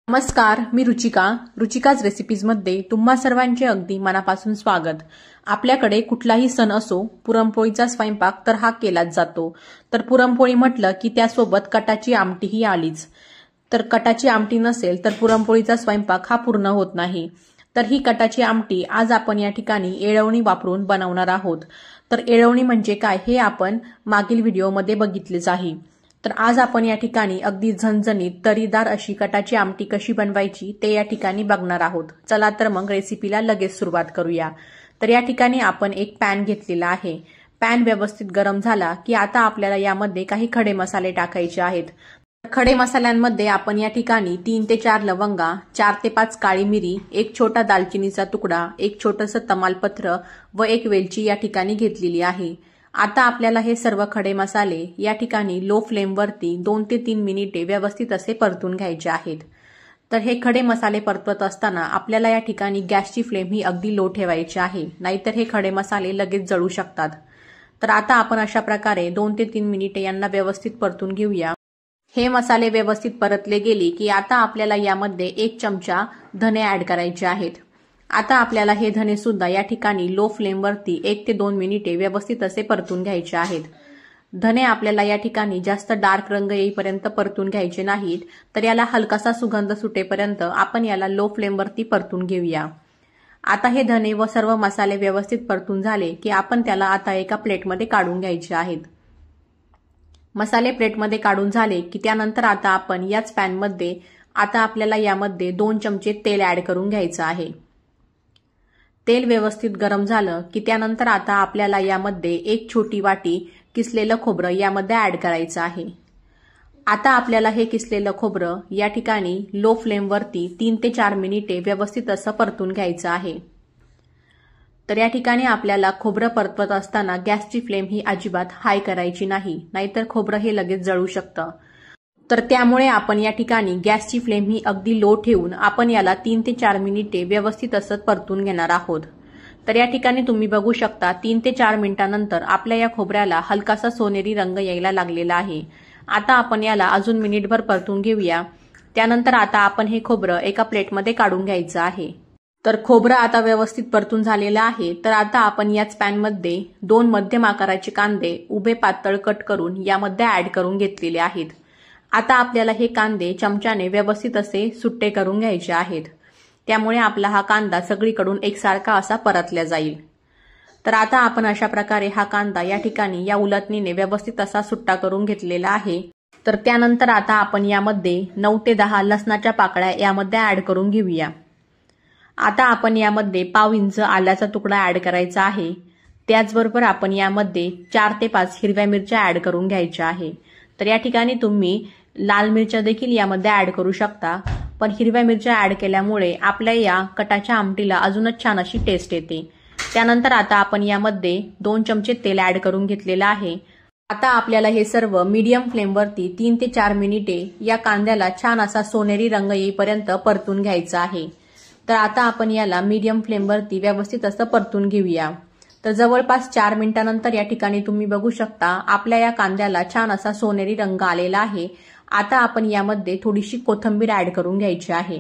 नमस्कार, मी रुचिकाच रेसिपीजमध्ये तुम्हा सर्वांचे अगदी मनापासून स्वागत। आपल्याकडे कुठलाही सण असो, पुरणपोळीचा स्वयंपाक तर हा केलाच जातो। तर पुरणपोळी म्हटलं की त्यासोबत कटाची आमटीही आलीच। तर कटाची आमटी नसेल तर पुरणपोळीचा स्वयंपाक हा पूर्ण होत नाही। तर ही कटाची आमटी आज आपण या ठिकाणी येळवणी वापरून बनवणार आहोत। तर येळवणी म्हणजे काय हे आपण मागील व्हिडिओमध्ये बघितलेच आहे। तर आज आपण या ठिकाणी अगदी झणझणीत तरीदार अशी कटाची आमटी कशी बनवायची ते या ठिकाणी बघणार आहोत। चला तर मग रेसिपीला लगेच सुरुवात करूया। तर या ठिकाणी आपण एक पॅन घेतलेला आहे। पॅन व्यवस्थित गरम झाला की आता आपल्याला यामध्ये काही खडे मसाले टाकायचे आहेत। खडे मसाल्यांमध्ये आपण या ठिकाणी 3 ते 4 लवंगा, 4 ते 5 काळी मिरी, एक छोटा दालचिनीचा तुकडा, एक छोटंसं तमालपत्र व एक वेलची या ठिकाणी घेतलेली आहे। आता आपल्याला हे सर्व खडे मसाले या ठिकाणी लो फ्लेमवरती 2 ते 3 मिनिटे व्यवस्थित असे परतून घ्यायचे आहेत। तर हे खडे मसाले परतवत असताना आपल्याला या ठिकाणी गॅसची फ्लेम ही अगदी लो ठेवायची आहे, नाहीतर हे खडे मसाले लगेच जळू शकतात। तर आता आपण अशा प्रकारे 2 ते 3 मिनिटे यांना व्यवस्थित परतून घेऊया। हे मसाले व्यवस्थित परतले गेले की आता आपल्याला यामध्ये 1 चमचा धने ऍड करायचे आहेत। आता आपल्याला हे धने सुद्धा या ठिकाणी लो फ्लेमवरती 1 ते 2 मिनिटे व्यवस्थित असे परतून घ्यायचे आहेत। धने आपल्याला या ठिकाणी जास्त डार्क रंग येईपर्यंत परतून घ्यायचे नाहीत, तर याला हलकासा सुगंध सुटेपर्यंत आपण याला लो फ्लेमवरती परतून घेऊया। आता हे धने व सर्व मसाले व्यवस्थित परतून झाले की आपण त्याला आता एका प्लेटमध्ये काढून घ्यायचे आहेत। मसाले प्लेटमध्ये काढून झाले की त्यानंतर आता आपण याच पॅनमध्ये आता आपल्याला यामध्ये 2 चमचे तेल ऍड करून घ्यायचं आहे। तेल व्यवस्थित गरम झालं की त्यानंतर आता आपल्याला यामध्ये 1 छोटी वाटी किसलेलं खोबरं यामध्ये ऍड करायचं आहे। आता आपल्याला हे किसलेलं खोबरं या ठिकाणी लो फ्लेमवरती 3 ते 4 मिनिटे व्यवस्थित असं परतून घ्यायचं आहे। तर या ठिकाणी आपल्याला खोबरं परतवत असताना गॅसची फ्लेम ही अजिबात हाय करायची नाही, नाहीतर खोबरं हे लगेच जळू शकतं। तर त्यामुळे आपण या ठिकाणी गॅसची फ्लेम ही अगदी लो ठेवून आपण याला 3 ते 4 मिनिटे व्यवस्थित असं परतून घेणार आहोत। तर या ठिकाणी तुम्ही बघू शकता 3 ते 4 मिनिटांनंतर आपल्या या खोबऱ्याला हलकासा सोनेरी रंग यायला लागलेला आहे। आता आपण याला अजून मिनिटभर परतून घेऊया। त्यानंतर आता आपण हे खोबरं एका प्लेटमध्ये काढून घ्यायचं आहे। तर खोबरं आता व्यवस्थित परतून झालेलं आहे। तर आता आपण याच पॅनमध्ये 2 मध्यम आकाराचे कांदे उभे पातळ कट करून यामध्ये ऍड करून घेतलेले आहेत। आता आपल्याला हे कांदे चमच्याने व्यवस्थित असे सुट्टे करून घ्यायचे आहेत, त्यामुळे आपला हा कांदा सगळीकडून एकसारखा असा परतला जाईल। तर आता आपण अशा प्रकारे हा कांदा या ठिकाणी या उलटणीने व्यवस्थित असा सुट्टा करून घेतलेला आहे। तर त्यानंतर आता आपण यामध्ये 9 ते 10 लसणाच्या पाकळ्या यामध्ये ऍड करून घेऊया। आता आपण यामध्ये पाव इंच आल्याचा तुकडा ऍड करायचा आहे। त्याचबरोबर आपण यामध्ये 4 ते 5 हिरव्या मिरच्या ऍड करून घ्यायच्या आहे। तर या ठिकाणी तुम्ही लाल मिरच्या देखील यामध्ये ऍड करू शकता, पण हिरव्या मिरच्या ऍड केल्यामुळे आपल्या या कटाच्या आमटीला अजूनच छान अशी टेस्ट येते। त्यानंतर आता आपण यामध्ये 2 चमचे तेल ऍड करून घेतलेलं आहे। आता आपल्याला हे सर्व मीडियम फ्लेमवरती 3 ते 4 मिनिटे या कांद्याला छान असा सोनेरी रंग येईपर्यंत परतून घ्यायचा आहे। तर आता आपण याला मीडियम फ्लेमवरती व्यवस्थित असं परतून घेऊया। तर जवळपास 4 मिनिटांनंतर या ठिकाणी तुम्ही बघू शकता आपल्या या कांद्याला छान असा सोनेरी रंग आलेला आहे। आता आपण यामध्ये थोडीशी कोथिंबीर ऍड करून घ्यायची आहे।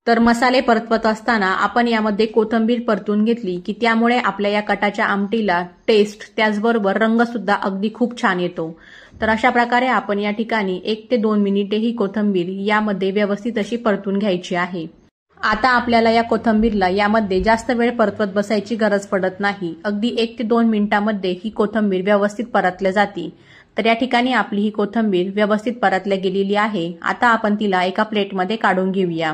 तर मसाले परतवत असताना आपण यामध्ये कोथिंबीर परतून घेतली की त्यामुळे आपल्या या कटाच्या आमटीला टेस्ट त्याचबरोबर रंग सुद्धा अगदी खूप छान येतो। तर अशा प्रकारे आपण या ठिकाणी 1 ते 2 मिनिटे ही कोथिंबीर यामध्ये व्यवस्थित अशी परतून घ्यायची आहे। आता आपल्याला या कोथिंबीरला यामध्ये जास्त वेळ परतवत बसायची गरज पडत नाही। अगदी 1 ते 2 मिनिटांमध्ये ही कोथिंबीर व्यवस्थित परतल्या जाते। तर या ठिकाणी आपली ही कोथिंबीर व्यवस्थित परतल्या गेलेली आहे। आता आपण तिला एका प्लेटमध्ये काढून घेऊया।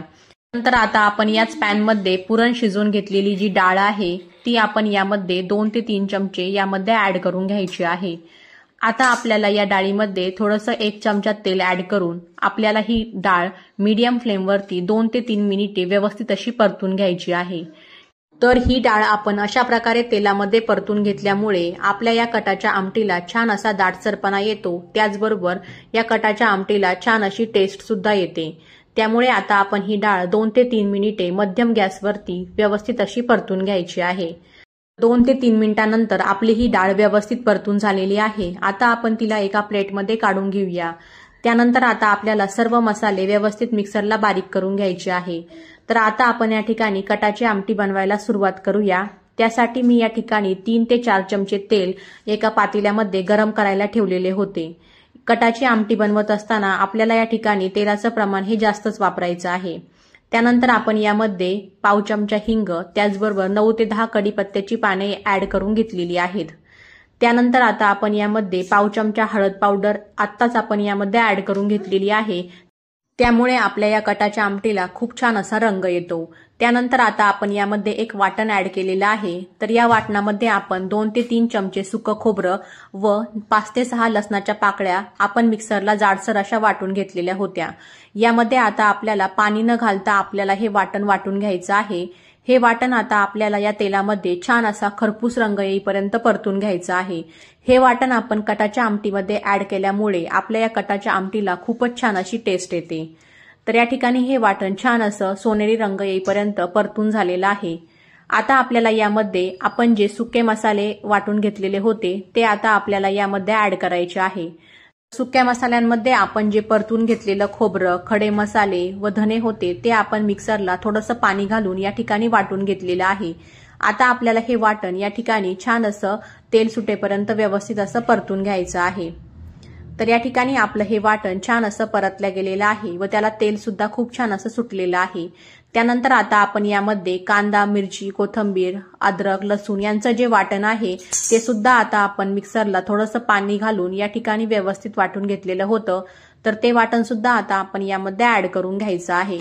नंतर आता आपण याच पॅनमध्ये पुरण शिजवून घेतलेली जी डाळ आहे ती आपण यामध्ये 2 ते 3 चमचे यामध्ये ऍड करून घ्यायची आहे। आता आपल्याला या डाळीमध्ये थोडंसं 1 चमचा तेल ऍड करून आपल्याला ही डाळ मीडियम फ्लेमवरती 2 ते 3 मिनिटे व्यवस्थित अशी परतून घ्यायची आहे। तर ही डाळ आपण अशा प्रकारे तेलामध्ये परतून घेतल्यामुळे आपल्या या कटाच्या आमटीला छान असा दाटसरपणा येतो, त्याचबरोबर या कटाच्या आमटीला छान अशी टेस्ट सुद्धा येते। त्यामुळे आता आपण ही डाळ 2 ते 3 मिनिटे मध्यम गॅसवरती व्यवस्थित अशी परतून घ्यायची आहे। 2 ते 3 मिनिटांनंतर आपली ही डाळ व्यवस्थित परतून झालेली आहे। आता आपण तिला एका प्लेटमध्ये काढून घेऊया। त्यानंतर आता आपल्याला सर्व मसाले व्यवस्थित मिक्सरला बारीक करून घ्यायचे आहे। तर आता आपण या ठिकाणी कटाची आमटी बनवायला सुरुवात करूया। त्यासाठी मी या ठिकाणी 3 ते 4 चमचे तेल एका पातेल्यामध्ये गरम करायला ठेवलेले होते। कटाची आमटी बनवत असताना आपल्याला या ठिकाणी तेलाचं प्रमाण हे जास्तच वापरायचं आहे। त्यानंतर आपण यामध्ये पाव चमचा हिंग, त्याचबरोबर 9 ते 10 कढीपत्त्याची पाने ऍड करून घेतलेली आहेत। त्यानंतर आता आपण यामध्ये पाव चमचा हळद पावडर आत्ताच आपण यामध्ये ऍड करून घेतलेली आहे। त्यामुळे आपल्या या कटाच्या आमटीला खूप छान असा रंग येतो। त्यानंतर आता आपण यामध्ये एक वाटण ऍड केलेलं आहे। तर या वाटणामध्ये आपण 2 ते 3 चमचे सुकं खोबरं व 5 ते 6 लसणाच्या पाकळ्या आपण मिक्सरला जाडसर अशा वाटून घेतलेल्या होत्या। यामध्ये आता आपल्याला पाणी न घालता आपल्याला हे वाटण वाटून घ्यायचं आहे। हे वाटण आता आपल्याला या तेलामध्ये छान असा खरपूस रंग येईपर्यंत परतून घ्यायचं आहे। हे वाटण आपण कटाच्या आमटीमध्ये ऍड केल्यामुळे आपल्या या कटाच्या आमटीला खूपच छान अशी टेस्ट येते। तर या ठिकाणी हे वाटण छान असं सोनेरी रंग येईपर्यंत परतून झालेलं आहे। आता आपल्याला यामध्ये आपण जे सुके मसाले वाटून घेतलेले होते ते आता आपल्याला यामध्ये ऍड करायचे आहे। सुक्या मसाल्यांमध्ये आपण जे परतून घेतलेलं खोबरं, खडे मसाले व धने होते ते आपण मिक्सरला थोडंसं पाणी घालून या ठिकाणी वाटून घेतलेलं आहे। आता आपल्याला हे वाटण या ठिकाणी छान असं तेल सुटेपर्यंत व्यवस्थित असं परतून घ्यायचं आहे। तर या ठिकाणी आपलं हे वाटण छान असं परतलं गेलेलं आहे व त्याला तेल सुद्धा खूप छान असं सुटलेलं आहे। त्यानंतर आता आपण यामध्ये कांदा, मिरची, कोथिंबीर, अद्रक, लसूण यांचं जे वाटण आहे ते सुद्धा आता आपण मिक्सरला थोडंसं पाणी घालून या ठिकाणी व्यवस्थित वाटून घेतलेलं होतं। तर ते वाटण सुद्धा आता आपण यामध्ये ऍड करून घ्यायचं आहे।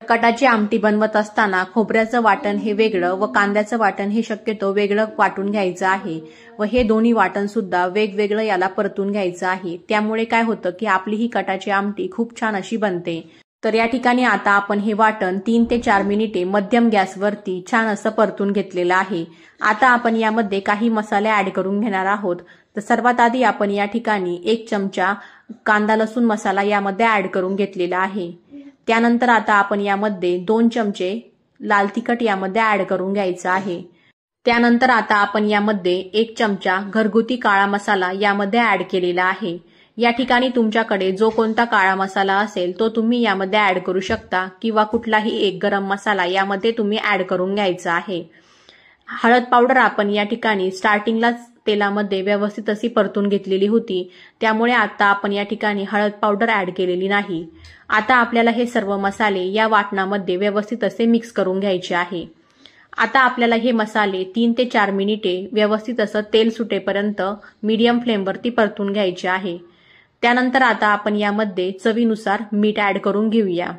कटाची आमटी बनवत असताना खोबऱ्याचं वाटण हे वेगळं व कांद्याचं वाटण हे शक्यतो वेगळं वाटून घ्यायचं आहे व हे दोन्ही वाटण सुद्धा वेगवेगळं याला परतून घ्यायचं आहे। त्यामुळे काय होतं की आपली ही कटाची आमटी खूप छान अशी बनते। तर या ठिकाणी आता आपण हे वाटण 3 ते 4 मिनिटे मध्यम गॅसवरती छान असं परतून घेतलेलं आहे। आता आपण यामध्ये काही मसाले ऍड करून घेणार आहोत। तर सर्वात आधी आपण या ठिकाणी 1 चमचा कांदा लसूण मसाला यामध्ये ऍड करून घेतलेला आहे। त्यानंतर आता आपण यामध्ये 2 चमचे लाल तिखट यामध्ये ऍड करून घ्यायचं आहे। त्यानंतर आता आपण यामध्ये 1 चमचा घरगुती काळा मसाला यामध्ये ऍड केलेला आहे। या ठिकाणी तुमच्याकडे जो कोणता काळा मसाला असेल तो तुम्ही यामध्ये ऍड करू शकता किंवा कुठलाही एक गरम मसाला यामध्ये तुम्ही ऍड करून घ्यायचा आहे। हळद पावडर आपण या ठिकाणी स्टार्टिंगलाच तेलामध्ये व्यवस्थित अशी परतून घेतलेली होती, त्यामुळे आता आपण या ठिकाणी हळद पावडर ऍड केलेली नाही। आता आपल्याला हे सर्व मसाले या वाटणामध्ये व्यवस्थित असे मिक्स करून घ्यायचे आहे। आता आपल्याला हे मसाले 3 ते 4 मिनिटे व्यवस्थित असं तेल सुटेपर्यंत मीडियम फ्लेमवरती परतून घ्यायचे आहे। त्यानंतर आता आपण यामध्ये चवीनुसार मीठ ऍड करून घेऊया।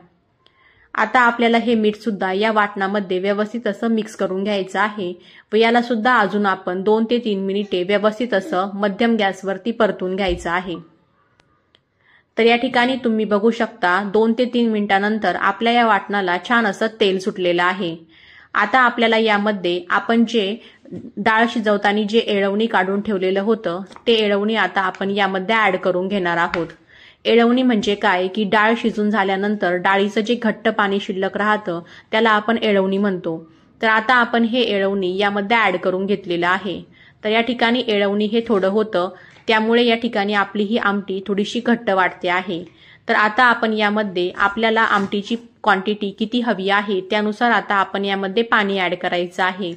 आता आपल्याला हे मीठ सुद्धा या वाटणामध्ये व्यवस्थित असं मिक्स करून घ्यायचं आहे व याला सुद्धा अजून आपण 2 ते 3 मिनिटे व्यवस्थित असं मध्यम गॅसवरती परतून घ्यायचं आहे। तर या ठिकाणी तुम्ही बघू शकता 2 ते 3 मिनिटांनंतर आपल्या या वाटणाला छान असं तेल सुटलेलं आहे। आता आपल्याला यामध्ये आपण जे डाळ शिजवताना जे एळवणी काढून ठेवलेलं होतं ते एळवणी आता आपण यामध्ये ऍड करून घेणार आहोत। एळवणी म्हणजे काय की डाळ शिजून झाल्यानंतर डाळीचं जे घट्ट पाणी शिल्लक राहतं त्याला आपण एळवणी म्हणतो। तर आता आपण हे एळवणी यामध्ये ऍड करून घेतलेलं आहे। तर या ठिकाणी एळवणी हे थोडं होतं, त्यामुळे या ठिकाणी आपली ही आमटी थोडीशी घट्ट वाटते आहे। तर आता आपण यामध्ये आपल्याला आमटीची क्वांटिटी किती हवी आहे त्यानुसार आता आपण यामध्ये पाणी ऍड करायचं आहे।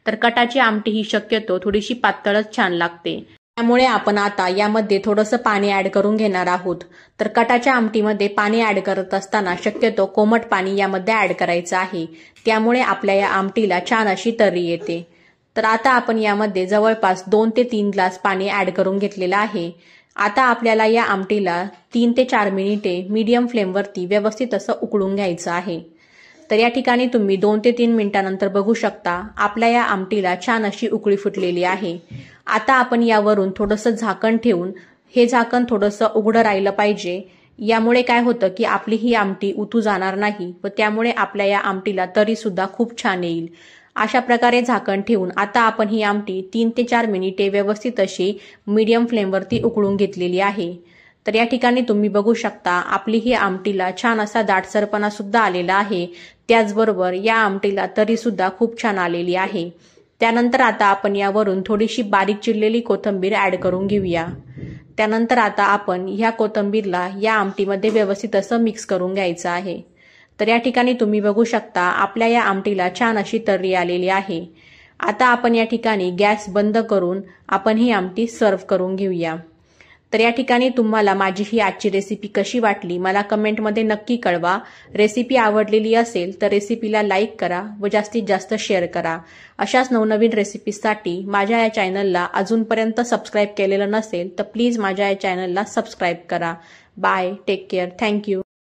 तर कटाची आमटी ही शक्यतो थोडीशी पातळच छान लागते, त्यामुळे आपण आता यामध्ये थोडंसं पाणी ऍड करून घेणार आहोत। तर कटाच्या आमटीमध्ये पाणी ऍड करत असताना शक्यतो कोमट पाणी यामध्ये ऍड करायचं आहे, त्यामुळे आपल्या या आमटीला छान अशी तर्री येते। तर आता आपण यामध्ये जवळपास 2 ते 3 ग्लास पाणी ऍड करून घेतलेलं आहे। आता आपल्याला या आमटीला 3 ते 4 मिनिटे मीडियम फ्लेमवरती व्यवस्थित असं उकळून घ्यायचं आहे। तर या ठिकाणी तुम्ही 2 ते 3 मिनिटांनंतर बघू शकता आपल्या या आमटीला छान अशी उकळी फुटलेली आहे। आता आपण यावरून थोडंसं झाकण ठेवून हे झाकण थोडंसं उघडं राहिलं पाहिजे। यामुळे काय होतं की आपली ही आमटी उतू जाणार नाही व त्यामुळे आपल्या या आमटीला तरी सुद्धा खूप छान येईल। अशा प्रकारे झाकण ठेवून आता आपण ही आमटी 3 ते 4 मिनिटे व्यवस्थित अशी मीडियम फ्लेमवरती उकळून घेतलेली आहे। तर या ठिकाणी तुम्ही बघू शकता आपली ही आमटीला छान असा दाटसरपणा सुद्धा आलेला आहे। त्याचबरोबर या आमटीला तरी सुद्धा खूप छान आलेली आहे। त्यानंतर आता आपण यावरून थोडीशी बारीक चिरलेली कोथिंबीर ॲड करून घेऊया। त्यानंतर आता आपण ह्या कोथिंबीरला या आमटीमध्ये व्यवस्थित असं मिक्स करून घ्यायचं आहे। तर या ठिकाणी तुम्ही बघू शकता आपल्या या आमटीला छान अशी तर्री आलेली आहे। आता आपण या ठिकाणी गॅस बंद करून आपण ही आमटी सर्व्ह करून घेऊया। तर या ठिकाणी तुम्हाला माझी ही आजची रेसिपी कशी वाटली मला कमेंटमध्ये नक्की कळवा। रेसिपी आवडलेली असेल तर रेसिपीला लाईक करा व जास्तीत जास्त शेअर करा। अशाच नवनवीन रेसिपीजसाठी माझ्या या चॅनलला अजूनपर्यंत सबस्क्राईब केलेलं नसेल तर प्लीज माझ्या या चॅनलला सबस्क्राईब करा। Bye, take care, thank you.